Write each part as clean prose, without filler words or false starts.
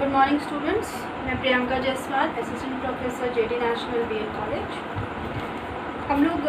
Good morning students, मैं Priyanka Jaiswal, assistant professor JD national BEd college. हम लोग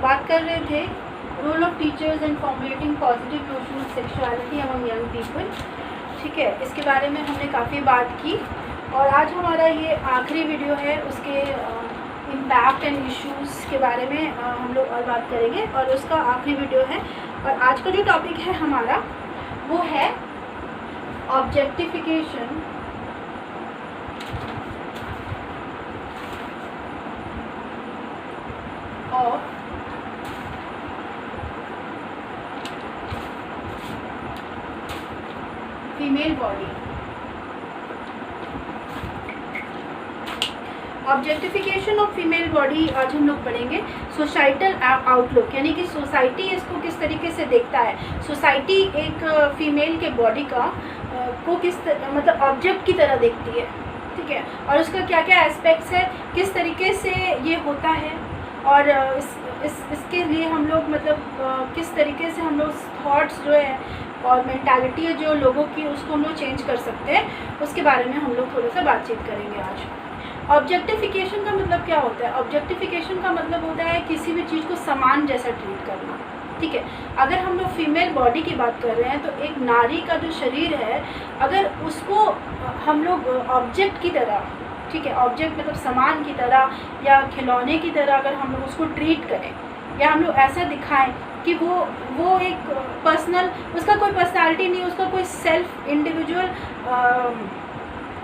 बात कर रहे थे role of teachers in formulating positive notion of sexuality among young people. ठीक है, इसके बारे में हमने काफ़ी बात की और आज हमारा ये आखिरी वीडियो है, उसके इम्पैक्ट एंड इश्यूज़ के बारे में हम लोग और बात करेंगे और उसका आखिरी वीडियो है। और आज का जो टॉपिक है हमारा वो है objectification of female body. Objectification of female body आज हम लोग पढ़ेंगे। सोसाइटल आउटलुक, यानी कि सोसाइटी इसको किस तरीके से देखता है। सोसाइटी एक फीमेल के बॉडी का को मतलब ऑब्जेक्ट की तरह देखती है, ठीक है, और उसका क्या क्या एस्पेक्ट्स है, किस तरीके से ये होता है और इसके लिए हम लोग मतलब किस तरीके से हम लोग थॉट्स जो है और मेंटालिटी है जो लोगों की, उसको हम लोग चेंज कर सकते हैं, उसके बारे में हम लोग थोड़ा सा बातचीत करेंगे आज। ऑब्जेक्टिफिकेशन का मतलब क्या होता है? ऑब्जेक्टिफिकेशन का मतलब होता है किसी भी चीज़ को समान जैसा ट्रीट करना, ठीक है। अगर हम लोग फीमेल बॉडी की बात कर रहे हैं तो एक नारी का जो शरीर है, अगर उसको हम लोग ऑब्जेक्ट की तरह, ठीक है, ऑब्जेक्ट मतलब सामान की तरह या खिलौने की तरह अगर हम लोग उसको ट्रीट करें या हम लोग ऐसा दिखाएं कि वो एक पर्सनल, उसका कोई पर्सनालिटी नहीं, उसका कोई सेल्फ इंडिविजुअल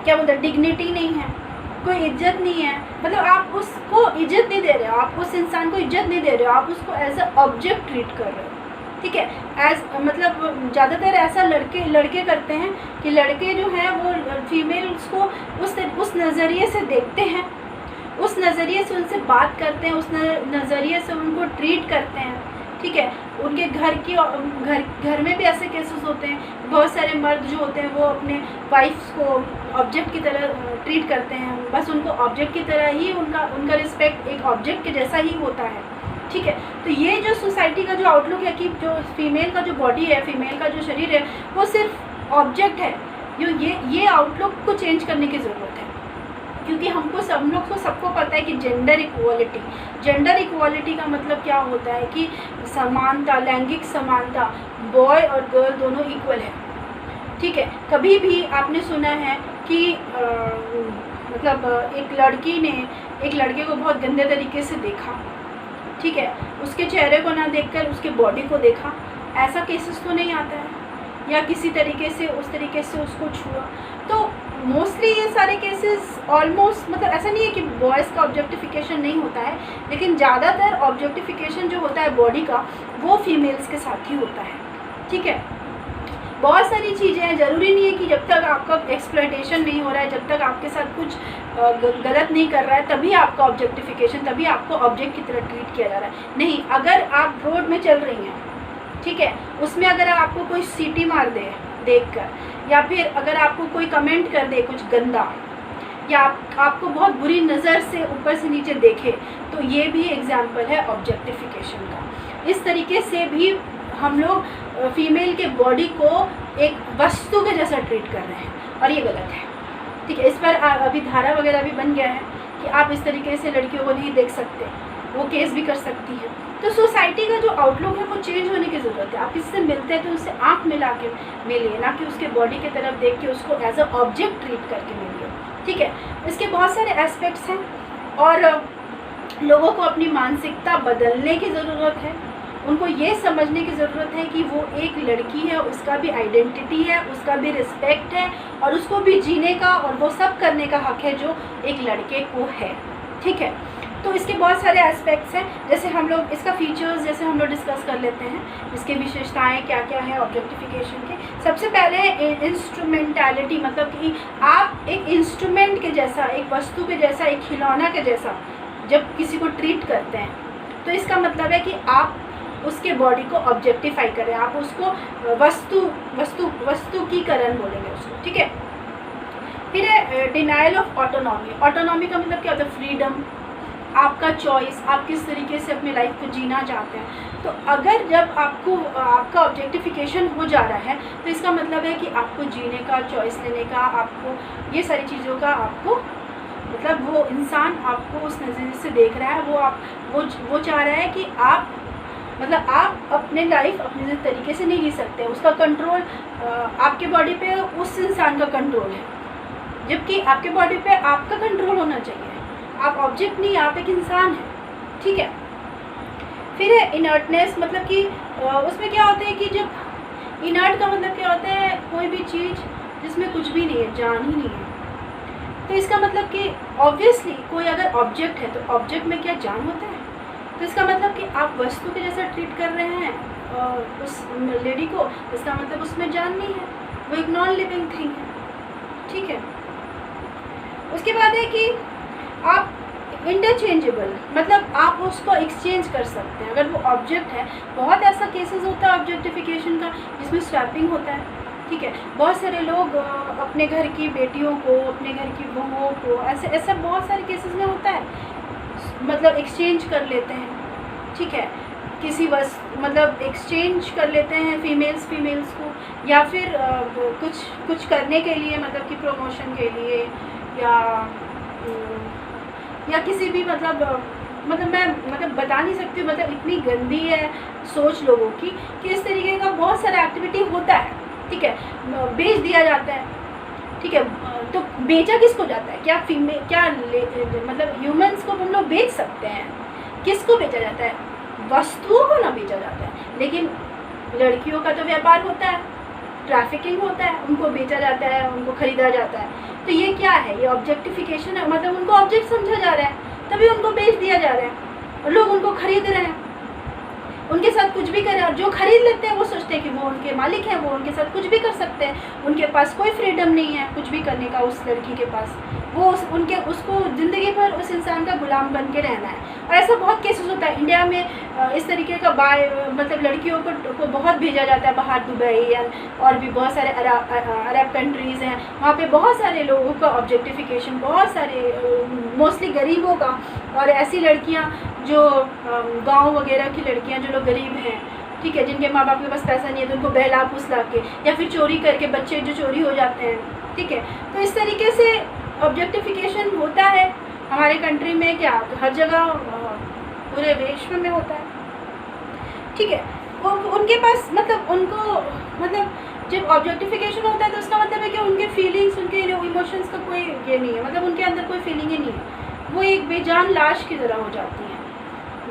क्या बोलते हैं, डिग्निटी नहीं है, कोई इज्जत नहीं है, मतलब आप उसको इज्जत नहीं दे रहे हो, आप उस इंसान को इज्जत नहीं दे रहे हो, आप उसको एज अ ऑब्जेक्ट ट्रीट कर रहे हो, ठीक है। एज मतलब ज़्यादातर ऐसा लड़के करते हैं कि लड़के जो हैं वो फीमेल्स को उस नज़रिए से देखते हैं, उस नज़रिए से उनसे बात करते हैं, उस नज़रिए से उनको ट्रीट करते हैं, ठीक है। उनके घर में भी ऐसे केसेस होते हैं, बहुत सारे मर्द जो होते हैं वो अपने वाइफ्स को ऑब्जेक्ट की तरह ट्रीट करते हैं, बस उनको ऑब्जेक्ट की तरह ही उनका रिस्पेक्ट एक ऑब्जेक्ट के जैसा ही होता है, ठीक है। तो ये जो सोसाइटी का जो आउटलुक है कि जो फीमेल का जो बॉडी है, फीमेल का जो शरीर है, वो सिर्फ ऑब्जेक्ट है, ये आउटलुक को चेंज करने की ज़रूरत है, क्योंकि हम लोग को सबको पता है कि जेंडर इक्वालिटी का मतलब क्या होता है कि समानता, लैंगिक समानता, बॉय और गर्ल दोनों इक्वल है, ठीक है। कभी भी आपने सुना है कि मतलब एक लड़की ने एक लड़के को बहुत गंदे तरीके से देखा, ठीक है, उसके चेहरे को ना देखकर उसके बॉडी को देखा, ऐसा केसेस तो नहीं आता है, या किसी तरीके से उस तरीके से उसको छुआ। तो मोस्टली ये सारे केसेस ऑलमोस्ट, मतलब ऐसा नहीं है कि बॉयज़ का ऑब्जेक्टिफिकेशन नहीं होता है, लेकिन ज़्यादातर ऑब्जेक्टिफिकेशन जो होता है बॉडी का वो फीमेल्स के साथ ही होता है, ठीक है। बहुत सारी चीज़ें हैं, ज़रूरी नहीं है कि जब तक आपका एक्सप्लॉयटेशन नहीं हो रहा है, जब तक आपके साथ कुछ गलत नहीं कर रहा है, तभी आपका ऑब्जेक्टिफिकेशन, तभी आपको ऑब्जेक्ट की तरह ट्रीट किया जा रहा है। नहीं, अगर आप रोड में चल रही हैं, ठीक है, उसमें अगर आपको कोई सीटी मार दे देखकर, या फिर अगर आपको कोई कमेंट कर दे कुछ गंदा, या आपको बहुत बुरी नज़र से ऊपर से नीचे देखे, तो ये भी एग्जाम्पल है ऑब्जेक्टिफिकेशन का। इस तरीके से भी हम लोग फीमेल के बॉडी को एक वस्तु के जैसा ट्रीट कर रहे हैं और ये गलत है, ठीक है। इस पर अभी धारा वगैरह भी बन गया है कि आप इस तरीके से लड़कियों को नहीं देख सकते, वो केस भी कर सकती है। तो सोसाइटी का जो आउटलुक है वो चेंज होने की ज़रूरत है। आप किसी से मिलते हैं तो उससे आँख मिला के मिलिए, ना कि उसके बॉडी की तरफ देख के उसको एज अ ऑब्जेक्ट ट्रीट करके मिलिए, ठीक है। इसके बहुत सारे एस्पेक्ट्स हैं और लोगों को अपनी मानसिकता बदलने की ज़रूरत है। उनको ये समझने की ज़रूरत है कि वो एक लड़की है, उसका भी आइडेंटिटी है, उसका भी रिस्पेक्ट है और उसको भी जीने का और वो सब करने का हक है जो एक लड़के को है, ठीक है। तो इसके बहुत सारे एस्पेक्ट्स हैं, जैसे हम लोग इसका फीचर्स जैसे हम लोग डिस्कस कर लेते हैं, इसके विशेषताएं क्या क्या है ऑब्जेक्टिफिकेशन के। सबसे पहले इंस्ट्रूमेंटैलिटी, मतलब कि आप एक इंस्ट्रूमेंट के जैसा, एक वस्तु के जैसा, एक खिलौना के जैसा जब किसी को ट्रीट करते हैं, तो इसका मतलब है कि आप उसके बॉडी को ऑब्जेक्टिफाई करें, आप उसको वस्तुकीकरण बोलेंगे उसको, ठीक है। फिर है डिनायल ऑफ ऑटोनॉमी। ऑटोनॉमी का मतलब क्या होता है? फ्रीडम, आपका चॉइस, आप किस तरीके से अपनी लाइफ को जीना चाहते हैं। तो अगर जब आपको आपका ऑब्जेक्टिफिकेशन हो जा रहा है तो इसका मतलब है कि आपको जीने का, चॉइस लेने का, आपको ये सारी चीज़ों का आपको मतलब वो इंसान आपको उस नज़रिए से देख रहा है, वो चाह रहा है कि आप मतलब आप अपने लाइफ अपने तरीके से नहीं जी सकते, उसका कंट्रोल आपके बॉडी पे उस इंसान का कंट्रोल है, जबकि आपके बॉडी पे आपका कंट्रोल होना चाहिए। आप ऑब्जेक्ट नहीं, आप एक इंसान हैं, ठीक है। फिर है इनर्टनेस, मतलब कि उसमें क्या होता है कि जब इनर्ट का मतलब क्या होता है, कोई भी चीज़ जिसमें कुछ भी नहीं है, जान ही नहीं है। तो इसका मतलब कि ऑब्वियसली कोई अगर ऑब्जेक्ट है तो ऑब्जेक्ट में क्या जान होता है। तो इसका मतलब कि आप वस्तु के जैसा ट्रीट कर रहे हैं उस लेडी को, इसका मतलब उसमें जान नहीं है, वो एक नॉन लिविंग थिंग है, ठीक है। उसके बाद है कि आप इंटरचेंजेबल, मतलब आप उसको एक्सचेंज कर सकते हैं अगर वो ऑब्जेक्ट है। बहुत ऐसा केसेस होता है ऑब्जेक्टिफिकेशन का जिसमें स्वैपिंग होता है, ठीक है। बहुत सारे लोग अपने घर की बेटियों को, अपने घर की बहुओं को ऐसे बहुत सारे केसेस में होता है, मतलब एक्सचेंज कर लेते हैं, ठीक है। किसी मतलब एक्सचेंज कर लेते हैं फीमेल्स को, या फिर कुछ करने के लिए, मतलब कि प्रमोशन के लिए, या किसी भी मतलब मैं बता नहीं सकती हूँ, मतलब इतनी गंदी है सोच लोगों की कि इस तरीके का बहुत सारा एक्टिविटी होता है, ठीक है। बेच दिया जाता है, ठीक है। तो बेचा किसको जाता है, क्या मतलब ह्यूमंस को हम लोग बेच सकते हैं, किसको बेचा जाता है, वस्तुओं को ना बेचा जाता है। लेकिन लड़कियों का तो व्यापार होता है, ट्रैफिकिंग होता है, उनको बेचा जाता है, उनको खरीदा जाता है। तो ये क्या है, ये ऑब्जेक्टिफिकेशन है, मतलब उनको ऑब्जेक्ट समझा जा रहा है, तभी उनको बेच दिया जा रहा है और लोग उनको खरीद रहे हैं, उनके साथ कुछ भी करें। और जो खरीद लेते हैं वो सोचते हैं कि वो उनके मालिक हैं, वो उनके साथ कुछ भी कर सकते हैं, उनके पास कोई फ्रीडम नहीं है कुछ भी करने का उस लड़की के पास, वो उसको ज़िंदगी भर उस इंसान का गुलाम बन के रहना है। और ऐसा बहुत केसेस होता है इंडिया में, इस तरीके का मतलब लड़कियों को बहुत भेजा जाता है बाहर, दुबई और भी बहुत सारे अरब कंट्रीज़ हैं, वहाँ पे बहुत सारे लोगों का ऑब्जेक्टिफिकेशन, बहुत सारे मोस्टली गरीबों का, और ऐसी लड़कियाँ जो गांव वगैरह की लड़कियां जो लोग गरीब हैं, ठीक है, जिनके माँ बाप के पास पैसा नहीं है, तो उनको बहला फुसला के या फिर चोरी करके बच्चे जो चोरी हो जाते हैं, ठीक है। तो इस तरीके से ऑब्जेक्टिफिकेशन होता है हमारे कंट्री में, क्या हर जगह पूरे विश्व में होता है, ठीक है। वो उनके पास मतलब जब ऑब्जेक्टिफिकेशन होता है तो उसका मतलब है कि उनके फीलिंग्स, उनके इमोशंस का कोई ये नहीं है, मतलब उनके अंदर कोई फीलिंग ही नहीं है, वो एक बेजान लाश की तरह हो जाती है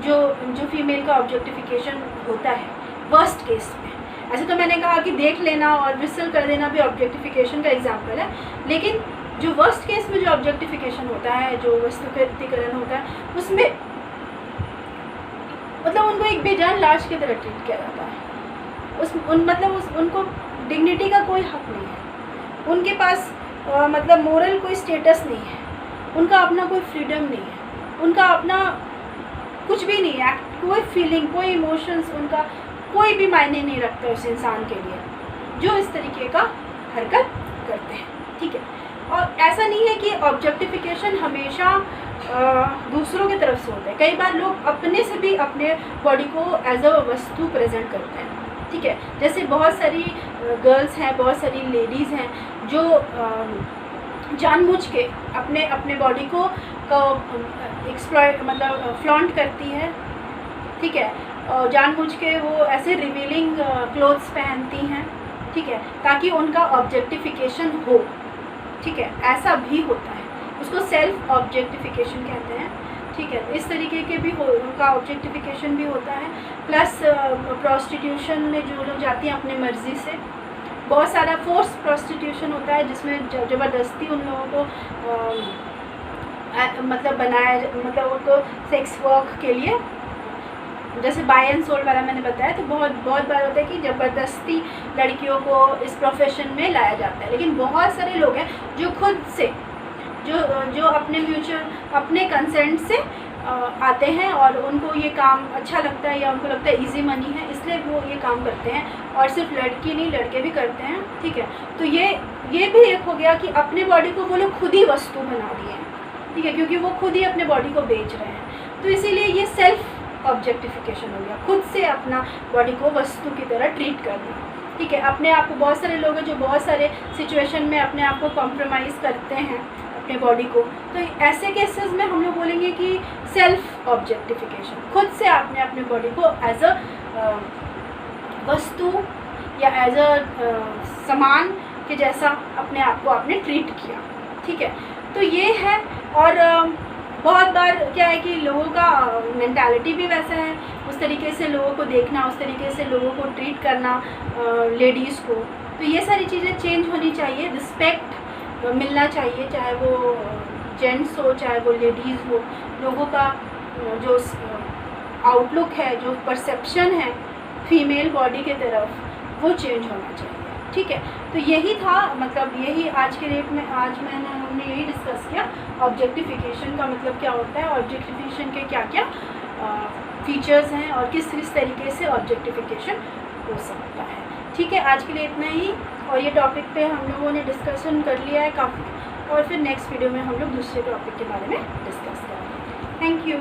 जो फीमेल का ऑब्जेक्टिफिकेशन होता है वर्स्ट केस में। ऐसे तो मैंने कहा कि देख लेना और विसल कर देना भी ऑब्जेक्टिफिकेशन का एग्जाम्पल है, लेकिन जो वर्स्ट केस में जो ऑब्जेक्टिफिकेशन होता है, जो वस्तुकृतिकरण होता है, उसमें मतलब उनको एक बेजान लाश की तरह ट्रीट किया जाता है। उनको डिग्निटी का कोई हक नहीं है, उनके पास मतलब मोरल कोई स्टेटस नहीं है, उनका अपना कोई फ्रीडम नहीं है, उनका अपना कुछ भी नहीं है, कोई फीलिंग, कोई इमोशंस, उनका कोई भी मायने नहीं रखता उस इंसान के लिए जो इस तरीके का हरकत करते हैं, ठीक है। और ऐसा नहीं है कि ऑब्जेक्टिफिकेशन हमेशा दूसरों की तरफ से होता है, कई बार लोग अपने से भी अपने बॉडी को एज अ वस्तु प्रेजेंट करते हैं, ठीक है। जैसे बहुत सारी गर्ल्स हैं, बहुत सारी लेडीज़ हैं जो जानबूझ के अपने बॉडी को एक्सप्लॉइट मतलब फ्लॉन्ट करती है, ठीक है, और जानबूझ के वो ऐसे रिवीलिंग क्लोथ्स पहनती हैं, ठीक है, ताकि उनका ऑब्जेक्टिफिकेशन हो, ठीक है। ऐसा भी होता है, उसको सेल्फ ऑब्जेक्टिफिकेशन कहते हैं, ठीक है। इस तरीके के भी का ऑब्जेक्टिफिकेशन भी होता है। प्लस प्रोस्टिट्यूशन में जो लोग जाती हैं अपनी मर्ज़ी से, बहुत सारा फोर्स प्रोस्टिट्यूशन होता है जिसमें ज़बरदस्ती उन लोगों को मतलब उनको सेक्स वर्क के लिए, जैसे बाय एंड सोल वाला मैंने बताया, तो बहुत बार होता है कि ज़बरदस्ती लड़कियों को इस प्रोफेशन में लाया जाता है। लेकिन बहुत सारे लोग हैं जो खुद से जो अपने कंसेंट से आते हैं और उनको ये काम अच्छा लगता है या उनको लगता है इजी मनी है, इसलिए वो ये काम करते हैं। और सिर्फ लड़की नहीं, लड़के भी करते हैं, ठीक है। तो ये भी एक हो गया कि अपने बॉडी को वो लोग खुद ही वस्तु बना दिए हैं, ठीक है, क्योंकि वो खुद ही अपने बॉडी को बेच रहे हैं। तो इसीलिए ये सेल्फ ऑब्जेक्टिफिकेशन हो गया, खुद से अपना बॉडी को वस्तु की तरह ट्रीट करना, ठीक है। अपने आप को, बहुत सारे लोग हैं जो बहुत सारे सिचुएशन में अपने आप को कॉम्प्रोमाइज़ करते हैं अपने बॉडी को, तो ऐसे केसेस में हम लोग बोलेंगे कि सेल्फ ऑब्जेक्टिफिकेशन, खुद से आपने अपने बॉडी को एज अ वस्तु या एज अ सामान के जैसा अपने आप को आपने ट्रीट किया, ठीक है। तो ये है। और बहुत बार क्या है कि लोगों का मेंटालिटी भी वैसा है, उस तरीके से लोगों को देखना, उस तरीके से लोगों को ट्रीट करना, लेडीज़ को। तो ये सारी चीज़ें चेंज होनी चाहिए, रिस्पेक्ट मिलना चाहिए, चाहे वो जेंट्स हो चाहे वो लेडीज़ हो। लोगों का जो आउटलुक है, जो परसेप्शन है फीमेल बॉडी के तरफ, वो चेंज होना चाहिए, ठीक है। तो यही था, मतलब यही आज के डेट में हमने यही डिस्कस किया, ऑब्जेक्टिफिकेशन का मतलब क्या होता है, ऑब्जेक्टिफिकेशन के क्या क्या फीचर्स हैं और किस किस तरीके से ऑब्जेक्टिफिकेशन हो सकता है, ठीक है। आज के लिए इतना ही, और ये टॉपिक पे हम लोगों ने डिस्कशन कर लिया है काफ़ी, और फिर नेक्स्ट वीडियो में हम लोग दूसरे टॉपिक के बारे में डिस्कस करेंगे। Thank you.